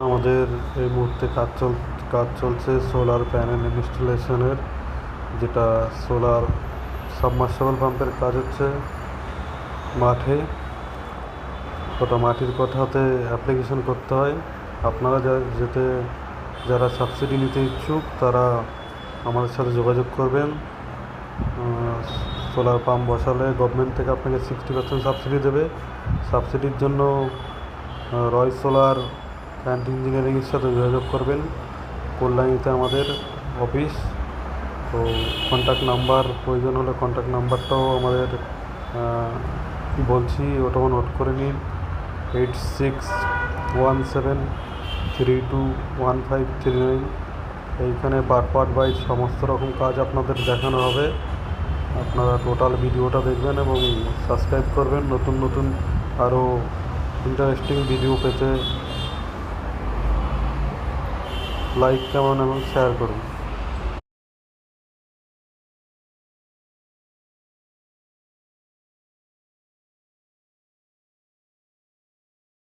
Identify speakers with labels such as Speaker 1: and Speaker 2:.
Speaker 1: আমাদের এই মুহূর্তে কাজ চলছে সোলার প্যানেল ইনস্টলেশনের, যেটা সোলার সাবমার্সিবল পাম্পের কাজ হচ্ছে মাঠে। ওটা মাটির কোঠাতে অ্যাপ্লিকেশন করতে হয়। আপনারা যারা সাবসিডি নিতে ইচ্ছুক তারা আমাদের সাথে যোগাযোগ করবেন। সোলার পাম্প বসালে গভর্নমেন্ট থেকে আপনাকে 60% সাবসিডি দেবে। সাবসিডির জন্য রয় সোলার অ্যান্ড ইঞ্জিনিয়ারিংয়ের সাথে যোগাযোগ করবেন। কল্যাণীতে আমাদের অফিস। তো কন্ট্যাক্ট নাম্বার প্রয়োজন হলে কন্ট্যাক্ট নাম্বারটাও আমাদের বলছি, ওটাও নোট করে নিন। 8617321539। এইখানে পার্ট ওয়াইজ সমস্ত রকম কাজ আপনাদের দেখানো হবে। আপনারা টোটাল ভিডিওটা দেখবেন এবং সাবস্ক্রাইব করবেন। নতুন আরও ইন্টারেস্টিং ভিডিও পেতে লাইক, কমেন্ট এবং শেয়ার করুন।